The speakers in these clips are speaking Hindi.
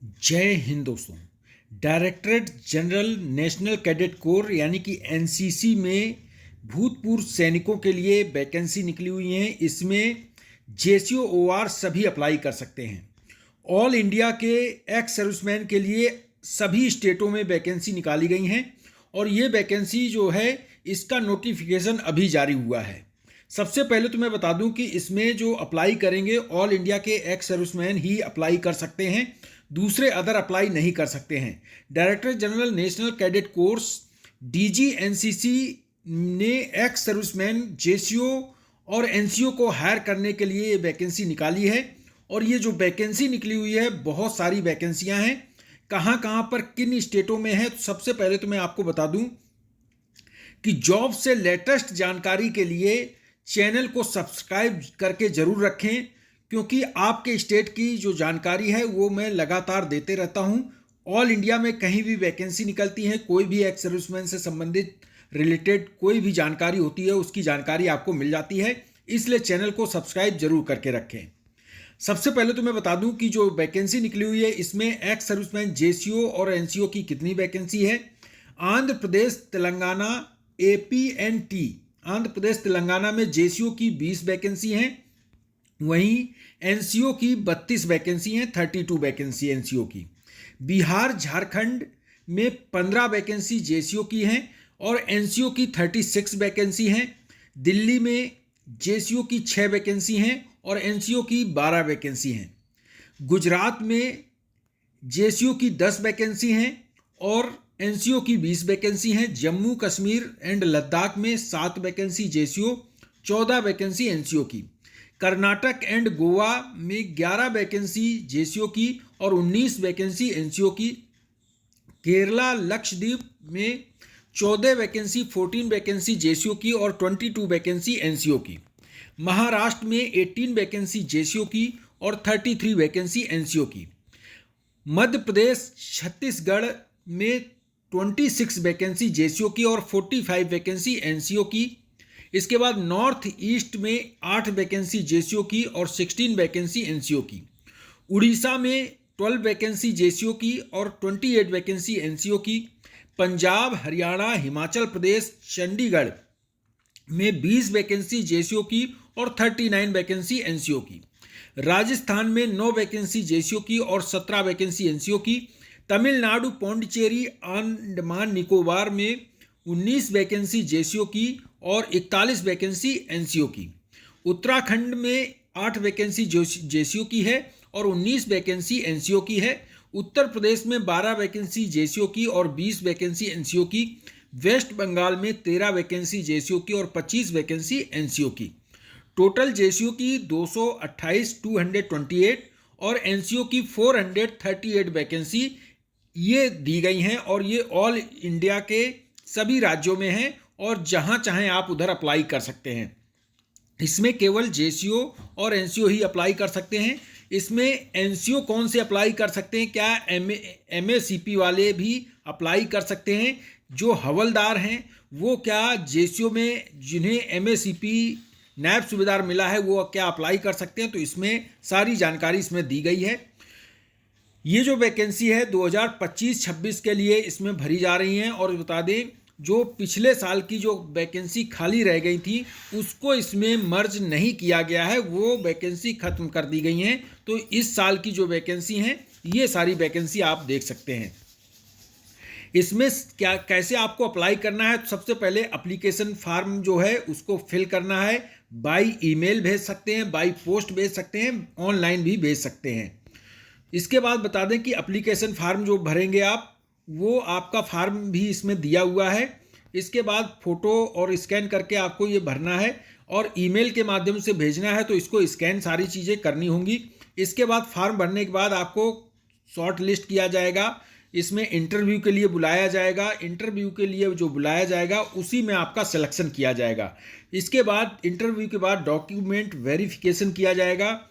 जय हिंद दोस्तों। Directorate general national cadet corps यानी कि एनसीसी में भूतपूर्व सैनिकों के लिए वैकेंसी निकली हुई हैं। इसमें जेसीओ ओआर सभी अप्लाई कर सकते हैं। ऑल इंडिया के एक्स सर्विसमैन के लिए सभी स्टेटों में वैकेंसी निकाली गई हैं और ये वैकेंसी जो है इसका नोटिफिकेशन अभी जारी हुआ है। सबसे पहले तो मैं बता दूं कि इसमें जो अप्लाई करेंगे ऑल इंडिया के एक्स सर्विसमैन ही अप्लाई कर सकते हैं, दूसरे अदर अप्लाई नहीं कर सकते हैं। Director general national cadet course DG NCC ने एक्स सर्विसमैन जेसीओ और एनसीओ को हायर करने के लिए ये वैकेंसी निकाली है। और ये जो वैकेंसी निकली हुई है बहुत सारी वैकेंसियां हैं। कहाँ कहाँ पर किन स्टेटों में है, तो सबसे पहले तो मैं आपको बता दूं कि जॉब से लेटेस्ट जानकारी के लिए चैनल को सब्सक्राइब करके जरूर रखें, क्योंकि आपके स्टेट की जो जानकारी है वो मैं लगातार देते रहता हूं। ऑल इंडिया में कहीं भी वैकेंसी निकलती है, कोई भी एक्स सर्विसमैन से संबंधित रिलेटेड कोई भी जानकारी होती है उसकी जानकारी आपको मिल जाती है, इसलिए चैनल को सब्सक्राइब जरूर करके रखें। सबसे पहले तो मैं बता दूं कि जो वैकेंसी निकली हुई है इसमें एक्स सर्विसमैन जेसीओ और एनसीओ की कितनी वैकेंसी है। आंध्र प्रदेश तेलंगाना एपीएनटी आंध्र प्रदेश तेलंगाना में जेसीओ की 20 वैकेंसी हैं, वहीं एनसीओ की 32 वैकेंसी हैं, 32 वैकेंसी एनसीओ की। बिहार झारखंड में 15 वैकेंसी जेसीओ की हैं और एनसीओ की 36 वैकेंसी हैं। दिल्ली में जेसीओ की 6 वैकेंसी हैं और एनसीओ की 12 वैकेंसी हैं। गुजरात में जेसीओ की 10 वैकेंसी हैं और एनसीओ की 20 वैकेंसी हैं। जम्मू कश्मीर एंड लद्दाख में 7 वैकेंसी जेसीओ, 14 वैकेंसी एनसीओ की। कर्नाटक एंड गोवा में 11 वैकेंसी जेसीओ की और 19 वैकेंसी एनसीओ की। केरला लक्षद्वीप में 14 वैकेंसी, 14 वैकेंसी जेसीओ की और 22 वैकेंसी एनसीओ की। महाराष्ट्र में 18 वैकेंसी जेसीओ की और 33 वैकेंसी एनसीओ की। मध्य प्रदेश छत्तीसगढ़ में 26 वैकेंसी जेसीओ की और 45 वैकेंसी एनसीओ की। इसके बाद नॉर्थ ईस्ट में 8 वैकेंसी जेसीओ की और 16 वैकेंसी एनसीओ की। उड़ीसा में 12 वैकेंसी जेसीओ की और 28 वैकेंसी एनसीओ की। पंजाब, हरियाणा, हिमाचल प्रदेश, चंडीगढ़ में 20 वैकेंसी जेसीओ की और 39 वैकेंसी एनसीओ की। राजस्थान में 9 वैकेंसी जेसीओ की और 17 वैकेंसी एनसीओ की। तमिलनाडु, पौंडीचेरी, अंडमान निकोबार में 19 वैकेंसी जेसीओ की और 41 वैकेंसी एनसीओ की। उत्तराखंड में 8 वैकेंसी जेसीओ की है और 19 वैकेंसी एनसीओ की है। उत्तर प्रदेश में 12 वैकेंसी जेसीओ की और 20 वैकेंसी एनसीओ की। वेस्ट बंगाल में 13 वैकेंसी जेसीओ की और 25 वैकेंसी एनसीओ की। टोटल जेसीओ की 228 और एनसीओ की 438 वैकेंसी ये दी गई हैं और ये ऑल इंडिया के सभी राज्यों में हैं और जहां चाहें आप उधर अप्लाई कर सकते हैं। इसमें केवल जेसीओ और एनसीओ ही अप्लाई कर सकते हैं। इसमें एनसीओ कौन से अप्लाई कर सकते हैं, क्या एमएसीपी वाले भी अप्लाई कर सकते हैं। जो हवलदार हैं वो क्या जेसीओ में जिन्हें एमएसीपी नैब सूबेदार मिला है वो क्या अप्लाई कर सकते हैं, तो इसमें सारी जानकारी इसमें दी गई है। ये जो वैकेंसी है 2025-26 के लिए इसमें भरी जा रही हैं। और बता दें जो पिछले साल की जो वैकेंसी खाली रह गई थी उसको इसमें मर्ज नहीं किया गया है, वो वैकेंसी खत्म कर दी गई हैं। तो इस साल की जो वैकेंसी हैं ये सारी वैकेंसी आप देख सकते हैं। इसमें क्या कैसे आपको अप्लाई करना है, तो सबसे पहले एप्लीकेशन फॉर्म जो है उसको फिल करना है। बाय ईमेल भेज सकते हैं, बाय पोस्ट भेज सकते हैं, ऑनलाइन भी भेज सकते हैं। इसके बाद बता दें कि एप्लीकेशन फॉर्म जो भरेंगे आप वो आपका फॉर्म भी इसमें दिया हुआ है। इसके बाद फ़ोटो और स्कैन करके आपको ये भरना है और ईमेल के माध्यम से भेजना है, तो इसको स्कैन सारी चीज़ें करनी होंगी। इसके बाद फॉर्म भरने के बाद आपको शॉर्ट लिस्ट किया जाएगा, इसमें इंटरव्यू के लिए बुलाया जाएगा। इंटरव्यू के लिए जो बुलाया जाएगा उसी में आपका सिलेक्शन किया जाएगा। इसके बाद इंटरव्यू के बाद डॉक्यूमेंट वेरिफिकेशन किया जाएगा,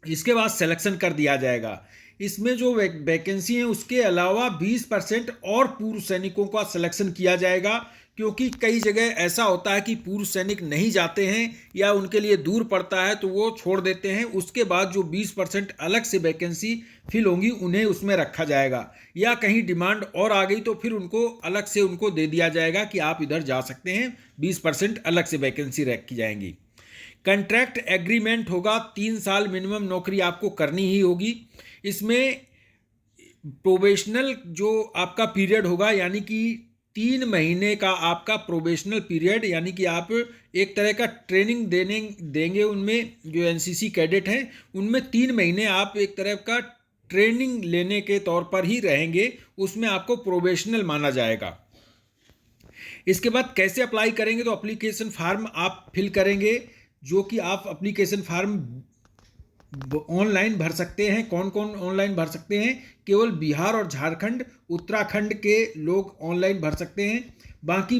इसके बाद सिलेक्शन कर दिया जाएगा। इसमें जो वैकेंसी है उसके अलावा 20% और पूर्व सैनिकों का सिलेक्शन किया जाएगा, क्योंकि कई जगह ऐसा होता है कि पूर्व सैनिक नहीं जाते हैं या उनके लिए दूर पड़ता है तो वो छोड़ देते हैं। उसके बाद जो 20% अलग से वैकेंसी फिल होंगी उन्हें उसमें रखा जाएगा, या कहीं डिमांड और आ गई तो फिर उनको अलग से उनको दे दिया जाएगा कि आप इधर जा सकते हैं, 20% अलग से वैकेंसी रखी जाएंगी। कंट्रैक्ट एग्रीमेंट होगा, 3 साल मिनिमम नौकरी आपको करनी ही होगी। इसमें प्रोबेशनल जो आपका पीरियड होगा, यानी कि 3 महीने का आपका प्रोबेशनल पीरियड, यानी कि आप एक तरह का ट्रेनिंग देंगे उनमें, जो एनसीसी कैडेट हैं उनमें 3 महीने आप एक तरह का ट्रेनिंग लेने के तौर पर ही रहेंगे, उसमें आपको प्रोबेशनल माना जाएगा। इसके बाद कैसे अप्लाई करेंगे, तो एप्लीकेशन फार्म आप फिल करेंगे, जो कि आप एप्लीकेशन फार्म ऑनलाइन भर सकते हैं। कौन कौन ऑनलाइन भर सकते हैं? केवल बिहार और झारखंड, उत्तराखंड के लोग ऑनलाइन भर सकते हैं। बाकी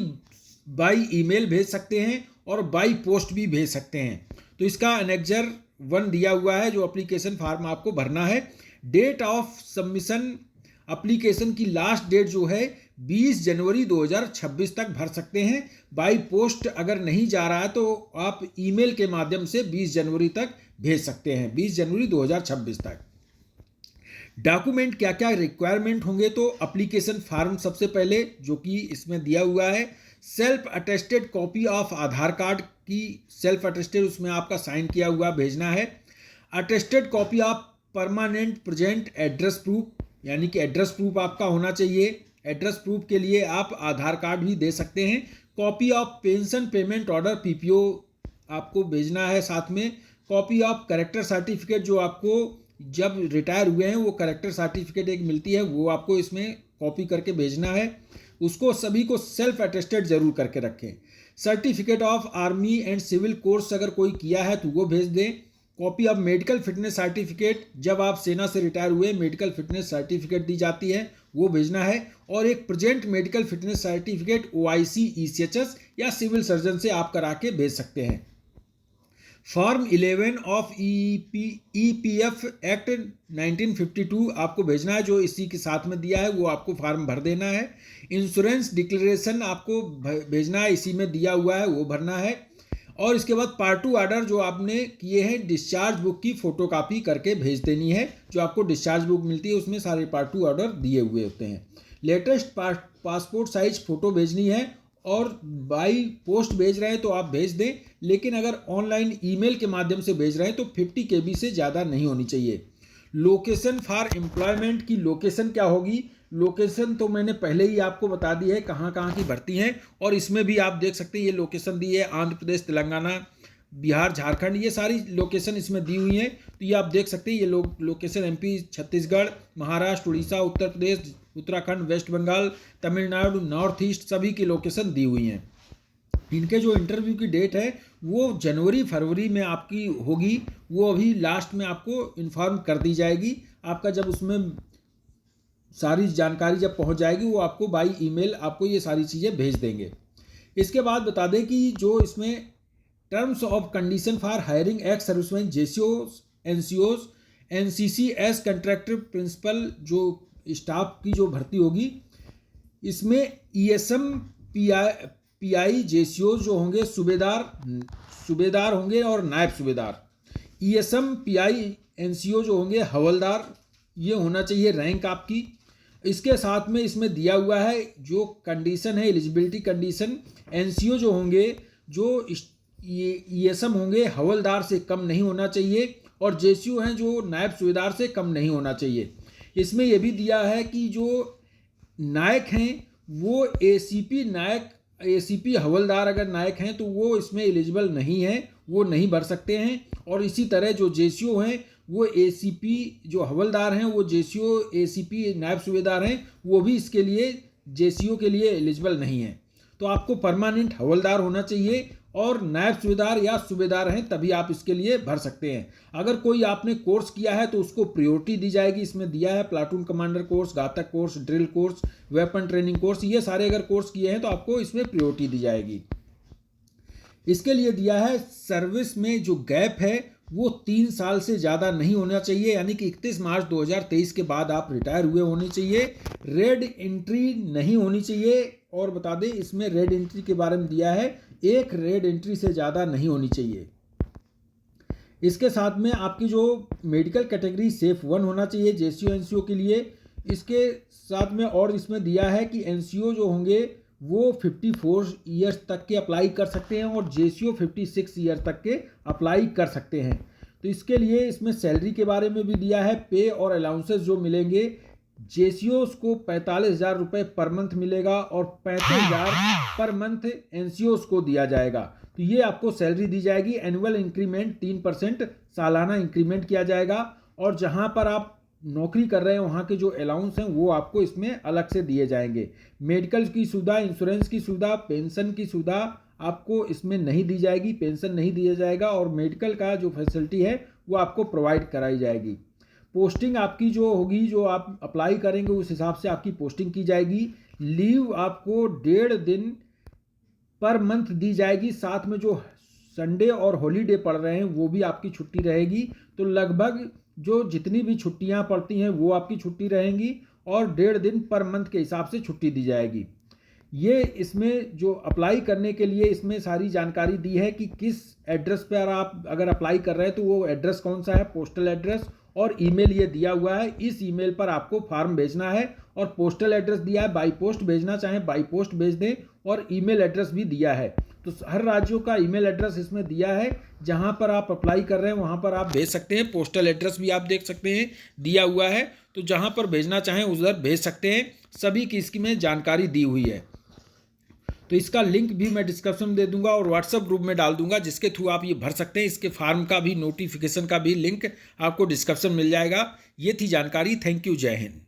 बाई ईमेल भेज सकते हैं और बाई पोस्ट भी भेज सकते हैं। तो इसका एनेक्जर 1 दिया हुआ है जो एप्लीकेशन फार्म आपको भरना है। डेट ऑफ सबमिशन, एप्लीकेशन की लास्ट डेट जो है 20 जनवरी 2026 तक भर सकते हैं। बाई पोस्ट अगर नहीं जा रहा है तो आप ईमेल के माध्यम से 20 जनवरी तक भेज सकते हैं, 20 जनवरी 2026 तक। डॉक्यूमेंट क्या क्या रिक्वायरमेंट होंगे, तो एप्लीकेशन फार्म सबसे पहले जो कि इसमें दिया हुआ है, self attested copy of Aadhaar card की सेल्फ अटेस्टेड, उसमें आपका साइन किया हुआ भेजना है। Attested copy of permanent present address proof, यानी कि एड्रेस प्रूफ आपका होना चाहिए। एड्रेस प्रूफ के लिए आप आधार कार्ड भी दे सकते हैं। Copy of pension payment order PPO आपको भेजना है साथ में। कॉपी ऑफ करेक्टर सर्टिफिकेट, जो आपको जब रिटायर हुए हैं वो करेक्टर सर्टिफिकेट एक मिलती है, वो आपको इसमें कॉपी करके भेजना है। उसको सभी को सेल्फ अटेस्टेड जरूर करके रखें। Certificate of army and civil course अगर कोई किया है तो वो भेज दें। Copy of medical fitness certificate, जब आप सेना से रिटायर हुए मेडिकल फिटनेस सर्टिफिकेट दी जाती है वो भेजना है। और एक present medical fitness certificate OIC ECHS या सिविल सर्जन से आप करा के भेज सकते हैं। फॉर्म 11 ऑफ EPF एक्ट 1952 आपको भेजना है, जो इसी के साथ में दिया है, वो आपको फॉर्म भर देना है। इंश्योरेंस डिक्लेरेशन आपको भेजना है, इसी में दिया हुआ है, वो भरना है। और इसके बाद पार्ट 2 ऑर्डर जो आपने किए हैं डिस्चार्ज बुक की फोटोकॉपी करके भेज देनी है। जो आपको डिस्चार्ज बुक मिलती है उसमें सारे पार्ट 2 ऑर्डर दिए हुए होते हैं। लेटेस्ट पासपोर्ट साइज फ़ोटो भेजनी है, और बाई पोस्ट भेज रहे हैं तो आप भेज दें, लेकिन अगर ऑनलाइन ईमेल के माध्यम से भेज रहे हैं तो 50 KB से ज़्यादा नहीं होनी चाहिए। लोकेशन फॉर एम्प्लॉयमेंट की लोकेशन क्या होगी, लोकेशन तो मैंने पहले ही आपको बता दी है कहाँ कहाँ की भर्ती है, और इसमें भी आप देख सकते हैं ये लोकेशन दी है, आंध्र प्रदेश, तेलंगाना, बिहार, झारखंड, ये सारी लोकेशन इसमें दी हुई हैं। तो ये आप देख सकते हैं, ये location MP, Chhattisgarh, Maharashtra, Orissa, Uttar Pradesh, Uttarakhand, West Bengal, Tamil Nadu, North East, सभी की लोकेशन दी हुई हैं। इनके जो इंटरव्यू की डेट है वो जनवरी फरवरी में आपकी होगी, वो अभी लास्ट में आपको इन्फॉर्म कर दी जाएगी। आपका जब उसमें सारी जानकारी जब पहुंच जाएगी वो आपको बाई ईमेल आपको ये सारी चीज़ें भेज देंगे। इसके बाद बता दें कि जो इसमें terms of condition for hiring ex serviceman, JCOs, NCOs, NCC as contractor principal, जो स्टाफ की जो भर्ती होगी, इसमें ESM PI JCOs जो होंगे सूबेदार होंगे और नायब सूबेदार। ESM PI NCO जो होंगे हवलदार, ये होना चाहिए रैंक आपकी। इसके साथ में इसमें दिया हुआ है जो कंडीशन है, एलिजिबिलिटी कंडीशन, NCO जो होंगे, जो ESM होंगे हवलदार से कम नहीं होना चाहिए, और JCO हैं जो नायब सूबेदार से कम नहीं होना चाहिए। इसमें यह भी दिया है कि जो नायक हैं वो ACP हवलदार अगर नायक हैं तो वो इसमें एलिजिबल नहीं है, वो नहीं भर सकते हैं। और इसी तरह जो JCO हैं वो ACP जो हवलदार हैं वो JCO ACP नायब सूबेदार हैं, वो भी इसके लिए JCO के लिए एलिजिबल नहीं है। तो आपको परमानेंट हवलदार होना चाहिए और नायब सूबेदार या सूबेदार हैं तभी आप इसके लिए भर सकते हैं। अगर कोई आपने कोर्स किया है तो उसको प्रायोरिटी दी जाएगी। इसमें दिया है प्लाटून कमांडर कोर्स, घातक course, drill course, weapon training course, ये सारे अगर कोर्स किए हैं तो आपको इसमें प्रायोरिटी दी जाएगी। इसके लिए दिया है सर्विस में जो गैप है वो 3 साल से ज़्यादा नहीं होना चाहिए, यानी कि 31 मार्च 2023 के बाद आप रिटायर हुए होने चाहिए। रेड एंट्री नहीं होनी चाहिए, और बता दें इसमें रेड एंट्री के बारे में दिया है, एक रेड एंट्री से ज़्यादा नहीं होनी चाहिए। इसके साथ में आपकी जो मेडिकल कैटेगरी सेफ 1 होना चाहिए जेसीओ एनसीओ के लिए। इसके साथ में और इसमें दिया है कि एनसीओ जो होंगे वो 54 ईयर्स तक के अप्लाई कर सकते हैं और जेसीओ 56 ईयर तक के अप्लाई कर सकते हैं। तो इसके लिए इसमें सैलरी के बारे में भी दिया है, पे और अलाउंसेस जो मिलेंगे। जेसीओ को 45,000 रुपये पर मंथ मिलेगा और 35,000 पर मंथ एनसीओ को दिया जाएगा। तो ये आपको सैलरी दी जाएगी। एनुअल इंक्रीमेंट 3% सालाना इंक्रीमेंट किया जाएगा, और जहां पर आप नौकरी कर रहे हैं वहाँ के जो अलाउंस हैं वो आपको इसमें अलग से दिए जाएंगे। मेडिकल की सुविधा, इंश्योरेंस की सुविधा, पेंशन की सुविधा आपको इसमें नहीं दी जाएगी, पेंशन नहीं दिया जाएगा, और मेडिकल का जो फैसिलिटी है वो आपको प्रोवाइड कराई जाएगी। पोस्टिंग आपकी जो होगी, जो आप अप्लाई करेंगे उस हिसाब से आपकी पोस्टिंग की जाएगी। लीव आपको 1.5 दिन पर मंथ दी जाएगी, साथ में जो संडे और हॉलीडे पड़ रहे हैं वो भी आपकी छुट्टी रहेगी। तो लगभग जो जितनी भी छुट्टियां पड़ती हैं वो आपकी छुट्टी रहेंगी, और 1.5 दिन पर मंथ के हिसाब से छुट्टी दी जाएगी। ये इसमें जो अप्लाई करने के लिए इसमें सारी जानकारी दी है कि किस एड्रेस पर आप अगर अप्लाई कर रहे हैं तो वो एड्रेस कौन सा है, पोस्टल एड्रेस, और ईमेल ये दिया हुआ है। इस ईमेल पर आपको फॉर्म भेजना है, और पोस्टल एड्रेस दिया है, बाई पोस्ट भेजना चाहें बाई पोस्ट भेज दें, और ईमेल एड्रेस भी दिया है। तो हर राज्यों का ईमेल एड्रेस इसमें दिया है, जहां पर आप अप्लाई कर रहे हैं वहां पर आप भेज सकते हैं। पोस्टल एड्रेस भी आप देख सकते हैं दिया हुआ है, तो जहां पर भेजना चाहें उधर भेज सकते हैं। सभी की इसकी जानकारी दी हुई है। तो इसका लिंक भी मैं डिस्क्रिप्शन में दे दूंगा और व्हाट्सएप ग्रुप में डाल दूंगा, जिसके थ्रू आप ये भर सकते हैं। इसके फॉर्म का भी, नोटिफिकेशन का भी लिंक आपको डिस्क्रिप्शन मिल जाएगा। ये थी जानकारी। Thank you. जय हिंद।